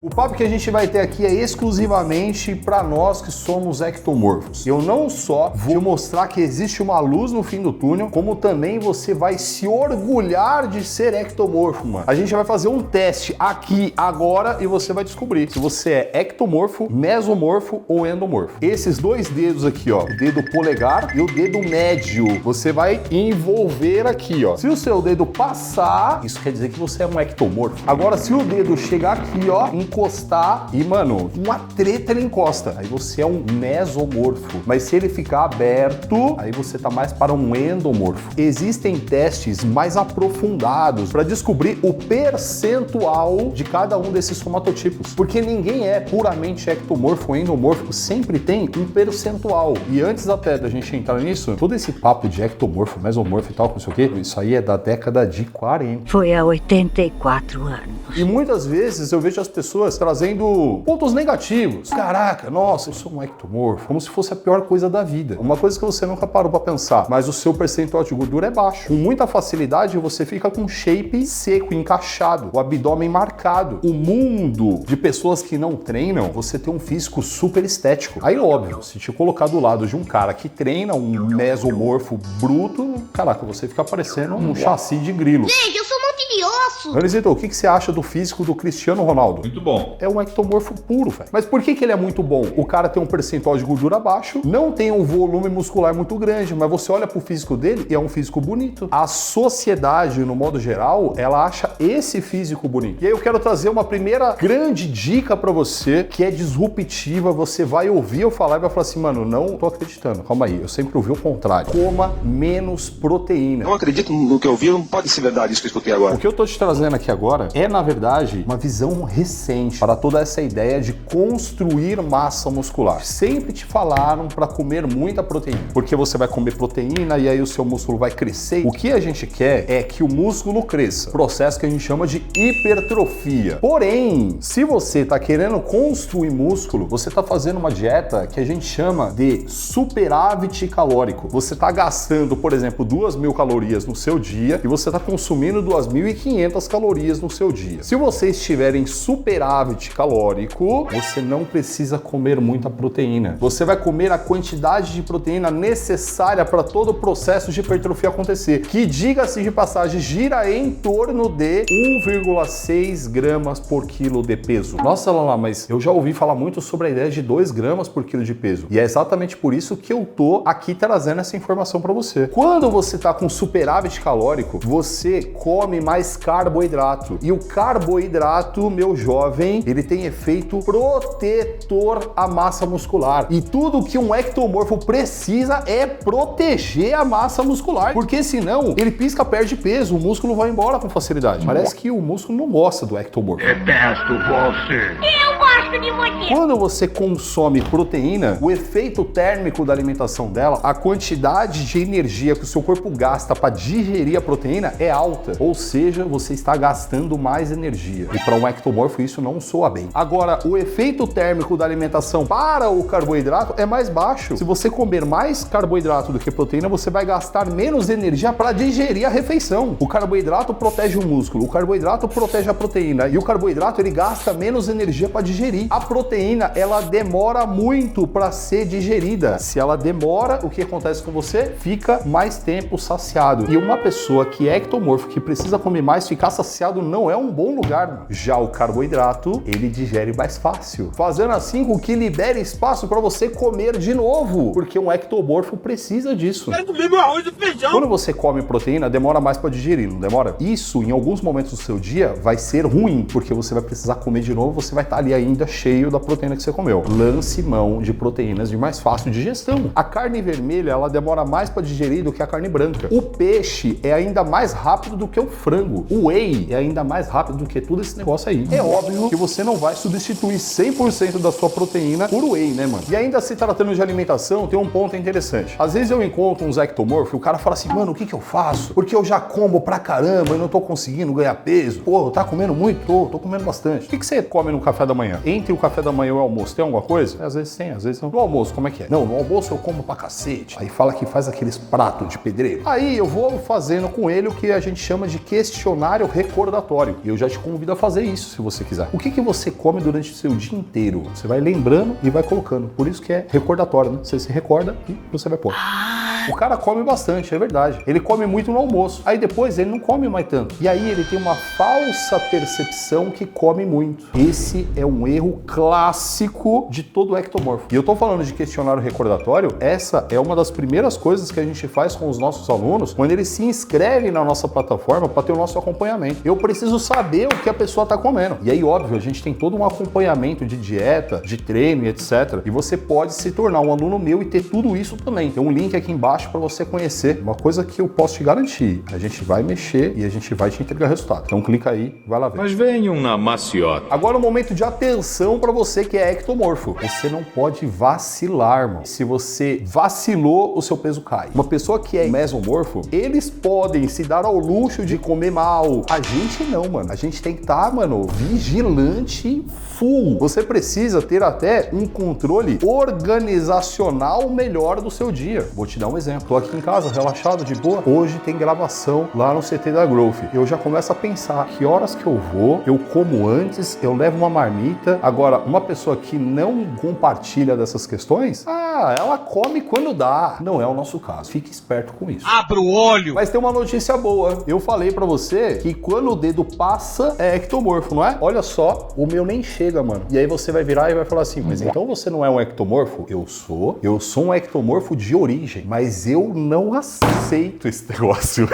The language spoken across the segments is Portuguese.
O papo que a gente vai ter aqui é exclusivamente para nós que somos ectomorfos. Eu não só vou mostrar que existe uma luz no fim do túnel, como também você vai se orgulhar de ser ectomorfo, mano. A gente vai fazer um teste aqui, agora, e você vai descobrir se você é ectomorfo, mesomorfo ou endomorfo. Esses dois dedos aqui, ó, o dedo polegar e o dedo médio, você vai envolver aqui, ó. Se o seu dedo passar, isso quer dizer que você é um ectomorfo. Agora, se o dedo chegar aqui, ó, encostar e, mano, uma treta ele encosta. Aí você é um mesomorfo. Mas se ele ficar aberto, aí você tá mais para um endomorfo. Existem testes mais aprofundados para descobrir o percentual de cada um desses somatotipos. Porque ninguém é puramente ectomorfo ou endomorfo, sempre tem um percentual. E antes até da gente entrar nisso, todo esse papo de ectomorfo, mesomorfo e tal, não sei o quê, isso aí é da década de 40. Foi há 84 anos. E muitas vezes eu vejo as pessoas trazendo pontos negativos. Caraca, nossa, eu sou um ectomorfo, como se fosse a pior coisa da vida. Uma coisa que você nunca parou pra pensar, mas o seu percentual de gordura é baixo. Com muita facilidade você fica com shape seco, encaixado, o abdômen marcado. O mundo de pessoas que não treinam, você tem um físico super estético. Aí óbvio, se te colocar do lado de um cara que treina, um mesomorfo bruto, caraca, você fica parecendo um chassi de grilo. Gente, eu sou um monte de osso. Anisito, o que você acha do físico do Cristiano Ronaldo? Muito bom. É um ectomorfo puro, velho. Mas por que ele é muito bom? O cara tem um percentual de gordura baixo, não tem um volume muscular muito grande, mas você olha pro físico dele e é um físico bonito. A sociedade, no modo geral, ela acha esse físico bonito. E aí eu quero trazer uma primeira grande dica pra você, que é disruptiva. Você vai ouvir eu falar e vai falar assim, mano, não tô acreditando. Calma aí, eu sempre ouvi o contrário. Coma menos proteína. Não acredito no que eu vi, não pode ser verdade isso que eu escutei agora. O que eu tô te trazendo aqui agora é, na verdade, uma visão recente para toda essa ideia de construir massa muscular. Sempre te falaram para comer muita proteína, porque você vai comer proteína e aí o seu músculo vai crescer. O que a gente quer é que o músculo cresça, processo que a gente chama de hipertrofia. Porém, se você tá querendo construir músculo, você tá fazendo uma dieta que a gente chama de superávit calórico. Você tá gastando, por exemplo, 2.000 calorias no seu dia e você tá consumindo 2.500 calorias no seu dia. Se você estiver em superávit calórico, você não precisa comer muita proteína. Você vai comer a quantidade de proteína necessária para todo o processo de hipertrofia acontecer, que, diga-se de passagem, gira em torno de 1,6 gramas por quilo de peso. Nossa, Lala, mas eu já ouvi falar muito sobre a ideia de 2 gramas por quilo de peso. E é exatamente por isso que eu tô aqui trazendo essa informação para você. Quando você tá com superávit calórico, você come mais carboidrato. E o carboidrato, meu jovem, ele tem efeito protetor à massa muscular. E tudo que um ectomorfo precisa é proteger a massa muscular, porque senão ele pisca, perde peso, o músculo vai embora com facilidade. Parece que o músculo não gosta do ectomorfo. Detesto você. Eu gosto de você. Quando você consome proteína, o efeito térmico da alimentação dela, a quantidade de energia que o seu corpo gasta para digerir a proteína é alta. Ou seja, você está gastando mais energia. E para um ectomorfo isso não soa bem. Agora, o efeito térmico da alimentação para o carboidrato é mais baixo. Se você comer mais carboidrato do que proteína, você vai gastar menos energia para digerir a refeição. O carboidrato protege o músculo, o carboidrato protege a proteína e o carboidrato ele gasta menos energia para digerir. A proteína, ela demora muito para ser digerida. Se ela demora, o que acontece com você? Fica mais tempo saciado. E uma pessoa que é ectomorfo, que precisa comer mais, ficar saciado não é um bom lugar, mano. Já o carboidrato, ele digere mais fácil, fazendo assim com que libere espaço para você comer de novo, porque um ectomorfo precisa disso. Quero comer meu arroz e feijão. Quando você come proteína, demora mais para digerir, não demora? Isso, em alguns momentos do seu dia, vai ser ruim, porque você vai precisar comer de novo, você vai estar ali ainda cheio da proteína que você comeu. Lance mão de proteínas de mais fácil digestão. A carne vermelha, ela demora mais para digerir do que a carne branca. O peixe é ainda mais rápido do que o frango. O whey é ainda mais rápido do que tudo esse negócio aí. É óbvio que você não vai substituir 100% da sua proteína por whey, né, mano? E ainda se tratando de alimentação, tem um ponto interessante. Às vezes eu encontro uns ectomorfos e o cara fala assim, mano, o que eu faço? Porque eu já como pra caramba e não tô conseguindo ganhar peso. Pô, tá comendo muito? Tô comendo bastante. O que você come no café da manhã? entre o café da manhã e o almoço, tem alguma coisa? Às vezes tem, às vezes não. No almoço, como é que é? Não, no almoço eu como pra cacete. Aí fala que faz aqueles pratos de pedreiro. Aí eu vou fazendo com ele o que a gente chama de questionário recordatório. E eu já te convido a fazer isso, se você quiser. O que você come durante o seu dia inteiro? Você vai lembrando e vai colocando. Por isso que é recordatório, né? Você se recorda e você vai pôr. O cara come bastante, é verdade. Ele come muito no almoço. Aí depois ele não come mais tanto. E aí ele tem uma falsa percepção que come muito. Esse é um erro clássico de todo ectomorfo. E eu tô falando de questionário recordatório, essa é uma das primeiras coisas que a gente faz com os nossos alunos quando eles se inscrevem na nossa plataforma para ter o nosso acompanhamento. Eu preciso saber o que a pessoa tá comendo. E aí, óbvio, a gente tem todo um acompanhamento de dieta, de treino e etc. E você pode se tornar um aluno meu e ter tudo isso também. Tem um link aqui embaixo para você conhecer. Uma coisa que eu posso te garantir, a gente vai mexer e a gente vai te entregar resultado. Então clica aí, vai lá ver. Mas venham na maciota. Agora um momento de atenção para você que é ectomorfo. Você não pode vacilar, mano. Se você vacilou, o seu peso cai. Uma pessoa que é mesomorfo, eles podem se dar ao luxo de comer mal. A gente não, mano. A gente tem que estar, mano, vigilante full. Você precisa ter até um controle organizacional melhor do seu dia. Vou te dar um exemplo. Tô aqui em casa, relaxado, de boa. Hoje tem gravação lá no CT da Growth. Eu já começo a pensar que horas que eu vou, eu como antes, eu levo uma marmita. Agora, uma pessoa que não compartilha dessas questões, ela come quando dá. Não é o nosso caso. Fique esperto com isso. Abra o olho. Mas tem uma notícia boa. Eu falei pra você que quando o dedo passa, é ectomorfo, não é? Olha só, o meu nem chega, mano. E aí você vai virar e vai falar assim, mas então você não é um ectomorfo? Eu sou um ectomorfo de origem, mas eu não aceito esse negócio.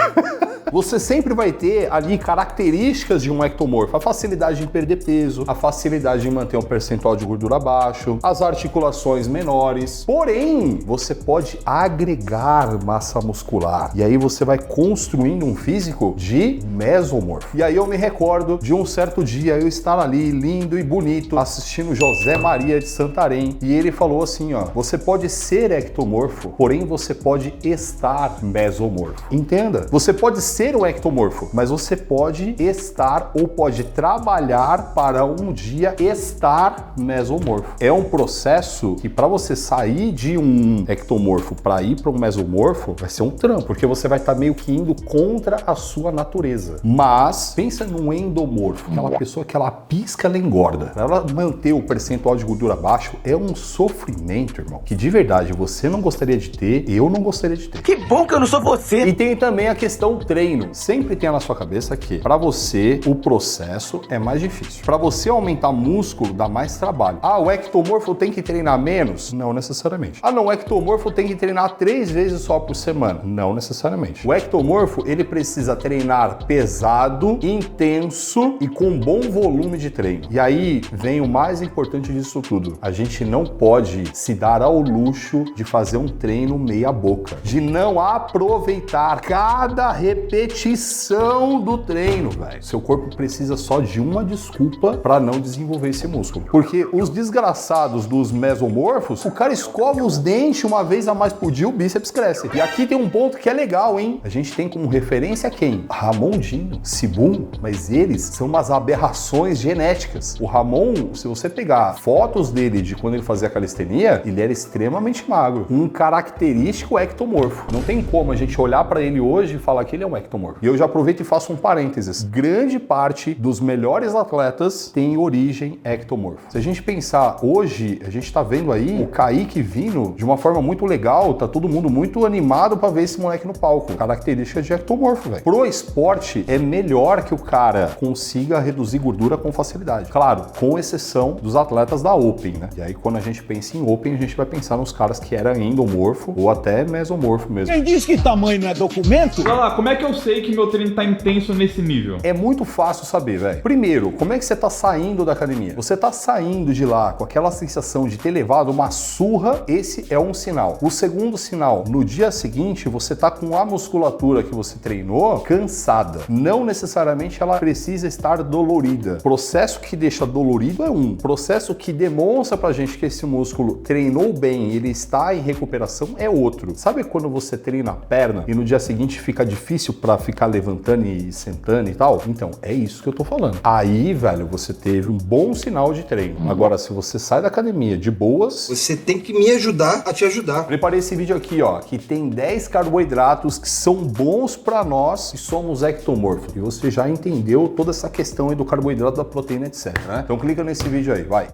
Você sempre vai ter ali características de um ectomorfo. A facilidade em perder peso, a facilidade em manter um percentual de gordura baixo, as articulações menores. Porém, você pode agregar massa muscular. E aí você vai construindo um físico de mesomorfo. E aí eu me recordo de um certo dia eu estar ali, lindo e bonito, assistindo José Maria de Santarém. E ele falou assim, ó, você pode ser ectomorfo, porém você pode estar mesomorfo. Entenda? Você pode ser um ectomorfo, mas você pode estar ou pode trabalhar para um dia estar mesomorfo. É um processo que para você sair de um ectomorfo para ir para um mesomorfo vai ser um trampo, porque você vai estar meio que indo contra a sua natureza. Mas pensa num endomorfo, aquela pessoa que ela pisca, ela engorda. Para ela manter o percentual de gordura baixo é um sofrimento, irmão, que de verdade você não gostaria de ter, eu não gostaria de ter. Que bom que eu não sou você. E tem também a questão treino. Sempre tenha na sua cabeça que para você o processo é mais difícil. Para você aumentar músculo dá mais trabalho. O ectomorfo tem que treinar menos? Não necessariamente. Não, o ectomorfo tem que treinar 3 vezes só por semana? Não necessariamente. O ectomorfo ele precisa treinar pesado, intenso e com bom volume de treino. E aí vem o mais importante disso tudo. A gente não pode se dar ao luxo de fazer um treino meia boca, de não aproveitar cada repetição do treino, velho. Seu corpo precisa só de uma desculpa para não desenvolver esse músculo. Porque os desgraçados dos mesomorfos, o cara escova os dentes uma vez a mais por dia, o bíceps cresce. E aqui tem um ponto que é legal, hein? A gente tem como referência quem? Ramondinho, Sibum, mas eles são umas aberrações genéticas. O Ramon, se você pegar fotos dele de quando ele fazia calistenia, ele era extremamente magro, um característico ectomorfo. Não tem como a gente olhar para ele hoje e falar que ele é um ectomorfo. E eu já aproveito e faço um parênteses. Grande parte dos melhores atletas tem origem ectomorfo. Se a gente pensar hoje, a gente tá vendo aí o Kaique vindo de uma forma muito legal, tá todo mundo muito animado para ver esse moleque no palco. Característica de ectomorfo, velho. Pro esporte é melhor que o cara consiga reduzir gordura com facilidade. Claro, com exceção dos atletas da Open, né? E aí quando a gente pensa em Open, a gente vai pensar nos caras que eram endomorfo ou até mesomorfo mesmo. Quem diz que tamanho não é documento? Olha lá, como é que eu sei que meu treino tá intenso nesse nível? É muito fácil saber, velho. Primeiro, como é que você tá saindo da academia? Você tá saindo de lá com aquela sensação de ter levado uma surra, esse é um sinal. O segundo sinal, no dia seguinte, você tá com a musculatura que você treinou cansada. Não necessariamente ela precisa estar dolorida. O processo que deixa dolorido é um. Processo que demonstra pra gente que esse músculo treinou bem, ele está em recuperação é outro. Sabe quando você treina a perna e no dia seguinte fica difícil pra ficar levantando e sentando e tal, então é isso que eu tô falando. Aí, velho, você teve um bom sinal de treino. Agora, se você sai da academia de boas, você tem que me ajudar a te ajudar. Preparei esse vídeo aqui, ó, que tem 10 carboidratos que são bons pra nós que somos ectomorfos. E você já entendeu toda essa questão aí do carboidrato, da proteína, etc, né? Então clica nesse vídeo aí, vai.